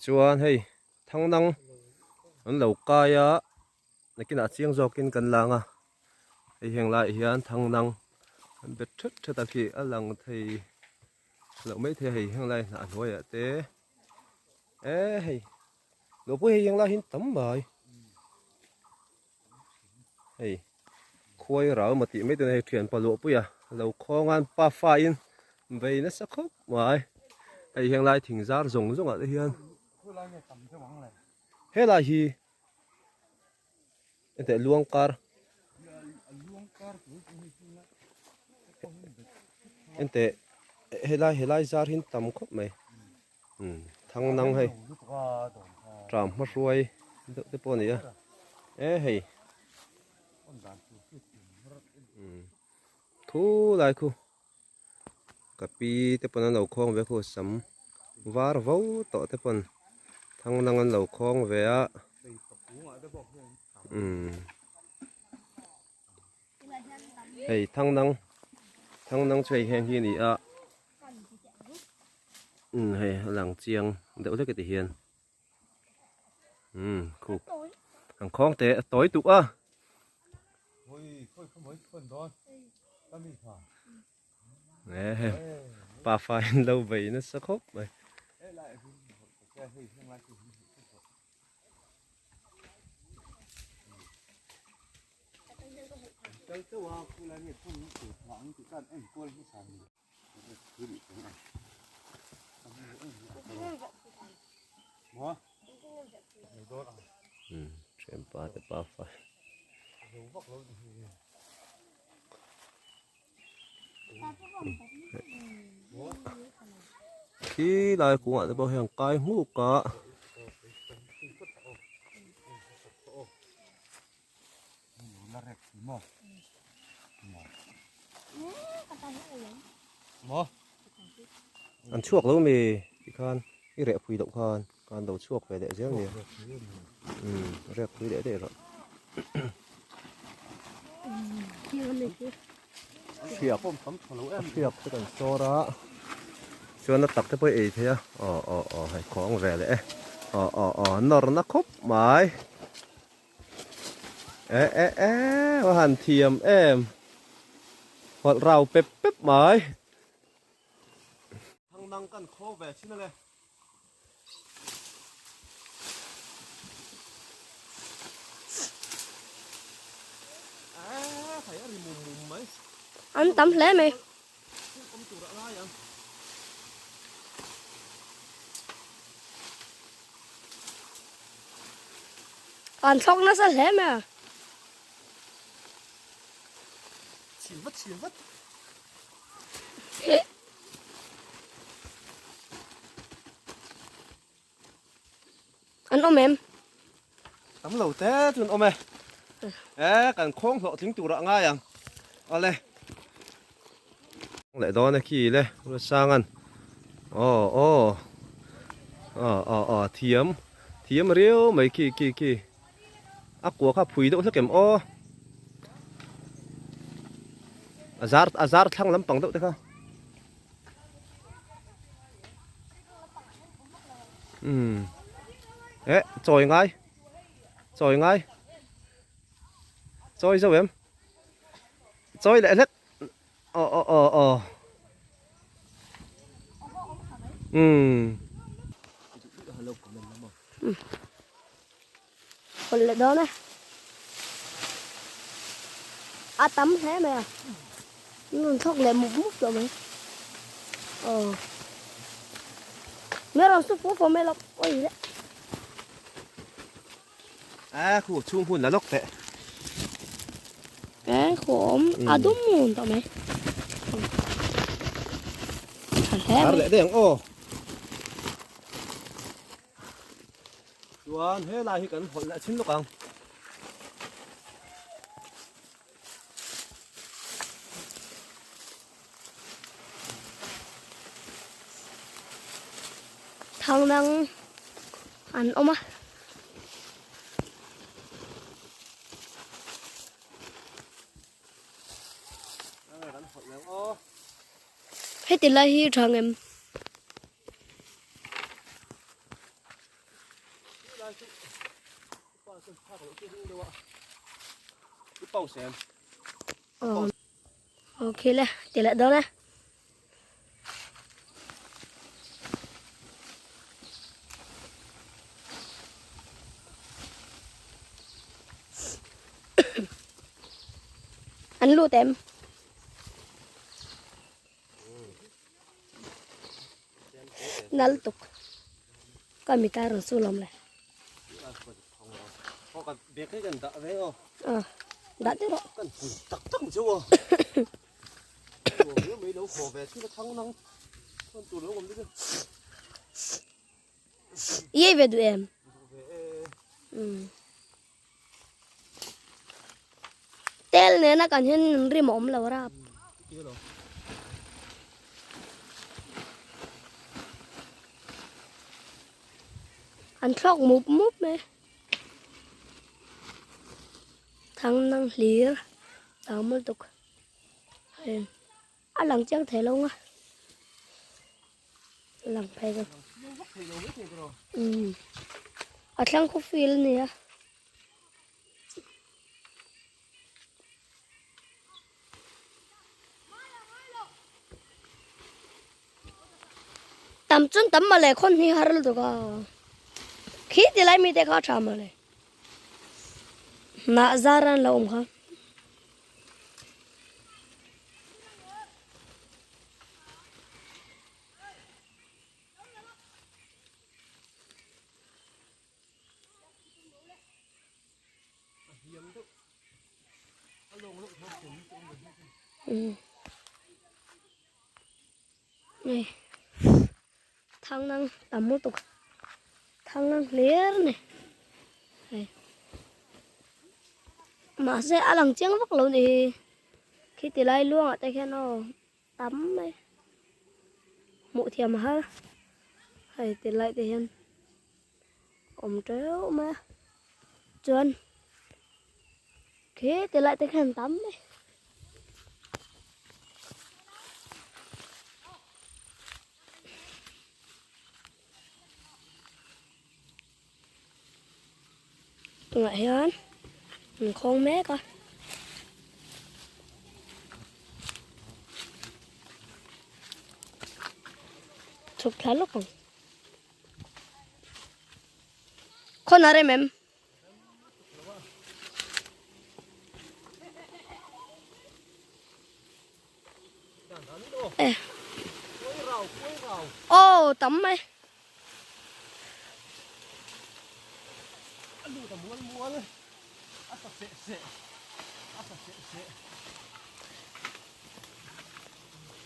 chuan hei thang nang an lo kai a nakin a chiang zokin kan langa hei heng lai hian thang nang an bet thut thut a khi a lang thei lo mai the hei heng lai na hnuai a te hei lo pu hei heng lai hin tam mai hei khoi rau ma ti mai te hei thian pa lo pu ya lo khongan pa fa in vei na sa khop mai hei heng lai thing zar zong zong a hian he lai hi ente luang kar ente helai zar hin tam khop mai thang nang hei tram ma ruai te pon ya hei thu lai khu kapi te pon an lo khong ve khu sam var vo to te pon thang nang an lo khong ve a hei thang nang chơi heng hi ni a hei lang chiang đỡ thế cái hiền khu hàng khong te tối tụ a nè bà phải lâu vậy nó sắc khóc vậy chuyện bà thì bà phải khi lại cũng ở bao hàng cay ngủ cả ăn chuột luôn mì con cái rẻ phi động con đầu chuột về để riêng nè rẻ phi để rồi phiệt phiệt cái cần so đó cho nó tập tới bơi thế à hay khó về lẽ nó khóc mãi hàn thiềm em hoặc rau pep mãi thằng năng cần khô về xin lên phải ăn mùm mấy anh tắm lé mày còn sóc nó sẽ lé mày chỉ vất anh ôm em tắm lẩu té chun ôm mày cần khong lộ tính tụ rạ ngay à lên lại đó này kỳ lên rồi sang ăn thiếm riêu mấy kỳ ác của các phùi đậu sắc kèm azar thăng lắm bằng đậu thế không chồi ngay chồi sao em chồi lại rất còn lại đó này tắm thế mày à nó thóc lại một mút rồi mày mấy lần xúc phố mày lọc ôi đấy khu chung hùn là lốc tệ cái khổm đúng mồn tao mày thế lại đây chuan thế là khi cần hội lại chín lúc không thằng đang ăn ôm á hết tiền lại hi thằng em xem ok là tỷ lệ đó nè anh lụt em nal tục coi mi ta rồi xu lom lại có cần biết cái cần tạ thế không đã thế đó cần tắc tắc một chút à mấy đấu khổ về chứ nó thắng năng con tụi nó còn biết ye về tụi em tel này nó cần hơn ri mỏm là ra anh sóc một mút này thằng năng lìa đó mới tục anh lần chẳng thể luôn á lần phải rồi ở trong khu phi lên nè tầm chân tầm mà lại con thì harul được à khi thì lại mi để khó chạm mà lại nã ra ran là ông ha này thằng năng tầm một tục thằng năng liếc này mà sẽ ăn lần chiếng vắt luôn thì khi thì lại luôn ở tay khen nó tắm này mụ thiềm ha hay thì lại thì hen ôm tréo mà chuan khi thì lại tay khen tắm đấy ngại hơn mình không mé coi chụp thái lúc không con ở đây mềm ô tắm mày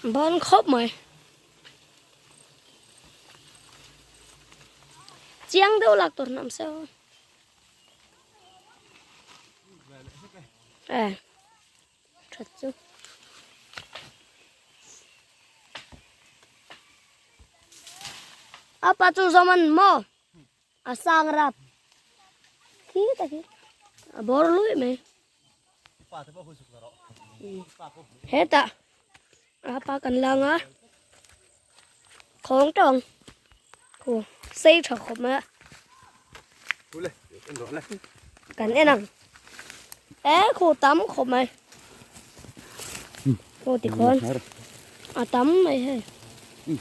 bón khóc mày chiang đâu lạc tuần làm sao thật chứ apa tu zaman mo asang rap kita ki bor lui me heta apa cần lang á không tròn cô xây thật không á cần em nằng cô tắm không mày cô thì con tắm mày hay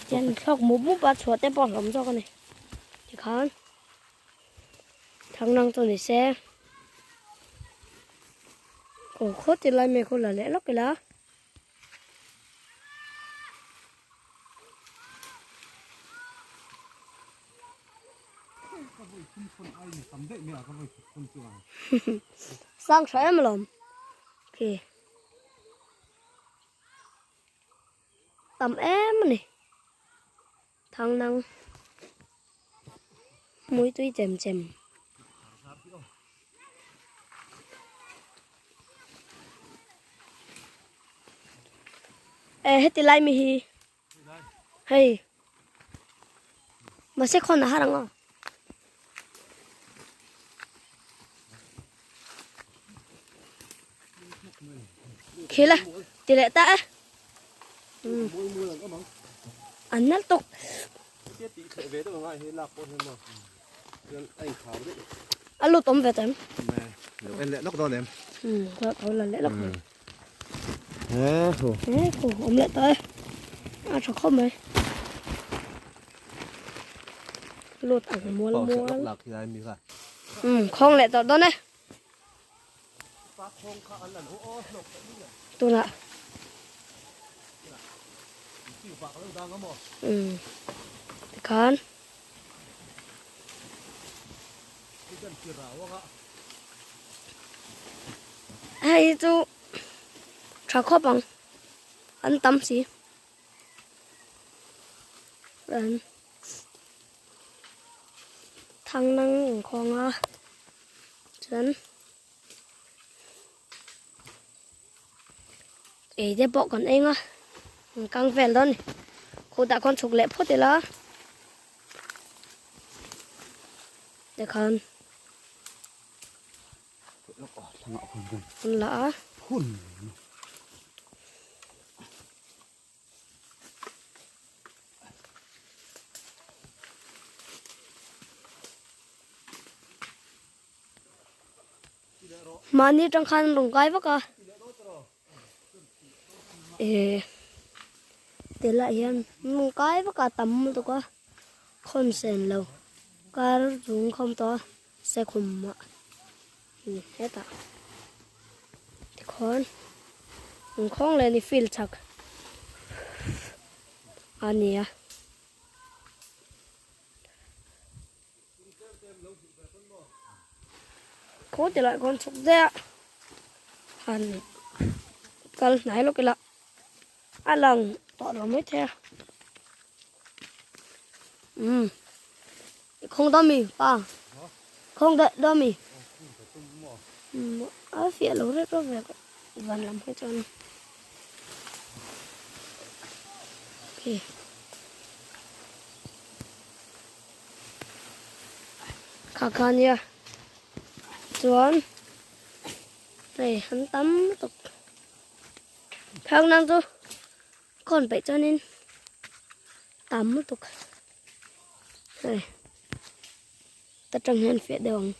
chân khóc một bút bát chuột để bỏ lỏng cho con này thì con thằng năng tôi này xe cổ khốt thì lại mày cô là lẽ lóc cái lá sang sớm mà làm kì tầm em này thằng năng mũi tuy chèm chèm hết thì lại mi hay mà sẽ còn là hai đằng khi là tỷ lệ ta ăn nát tục ăn lụt tôm về tém em lẽ nó còn em Rồi cậu là lẽ lắm. Nè, thù. Thế, cô ôm lại tới. Cho không ấy. Lột ẳng mua Bỏ mua. sợ lạc thì ai mi phải. Không lại tao đó này. Tôi lại. Thì con. Hay chú cho khó bằng ăn tắm gì rồi thằng năng con chân ấy để bỏ con anh căng vẹn đó này cô đã con chụp lẹ phốt thì là để con lỡ mà đi trong khăn đồng cái vác à để lại hiện đồng cái vác à tắm tụi con không sền lâu cá dùng không to sẽ khum mà hết à thì con lên đi feel chắc anh nhỉ cố thì lại con sụp ra hành cần nãy lúc cái lạ ăn lần tọt vào mới theo không đo mì ba không đợi đo mì ở phía lối rất có việc vẫn làm hết trơn ok khá khá nha chuẩn này hắn tắm tục khang năng chứ còn vậy cho nên tắm tục này ta trồng hen phía đường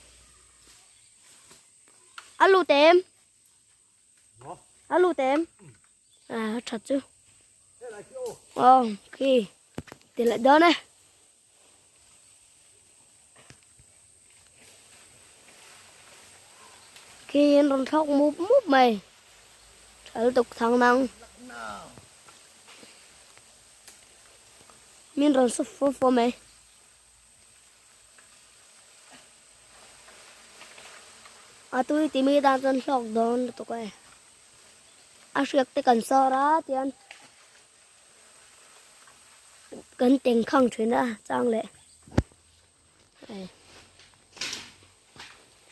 alo tem alo tem à thật chứ ok thì lại đó này khi nó thóc múp múp mày trở tục thằng năng miên rồi sụp phô mày à tôi tìm đi đang dân lọc đón tụi quay à việc tới cần so đó tiền cần tiền không chuyến ra trang lệ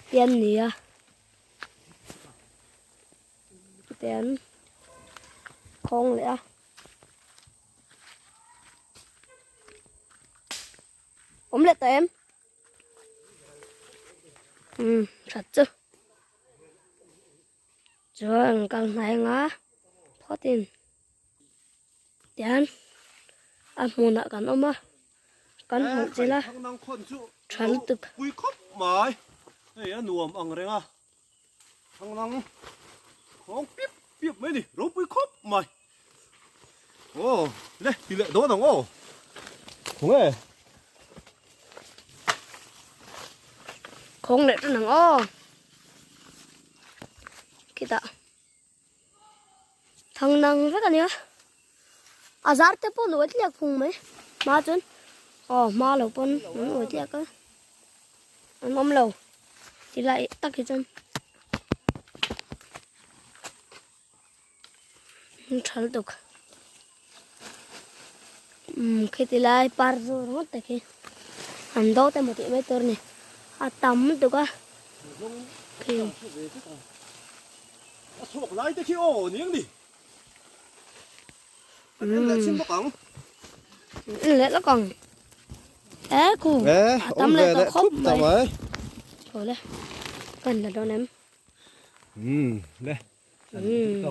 tiền gì à tiền không lẽ ốm lại tụi em thật chứ rồi cần này ngã có tiền tiền ăn muốn lại cần ông á cần hộp gì là chán tực Quy khóc mày. Này á nuồm ăn rồi à. Thằng năng không biết mấy đi, rốt quy khóc mày. Ồ, đây tỷ lệ đó đồng ô. Không hề. không lẽ cho nàng ô kita thằng năng rất là nhớ à giá tiếp bốn nổi liệt phùng mấy ma chân ma lẩu bốn nổi liệt cơ mắm lẩu thì lại tắc cái chân chal tục khi thì lại par rồi mất tại khi hành đâu tại một tiệm mấy tơ này à tắm được à khi thuộc lại tới khi ổ niếng đi. Em lại xin bốc ống. lẽ nó còn é cù tắm lên tao khóc mày rồi đây cần là đó ném Đây.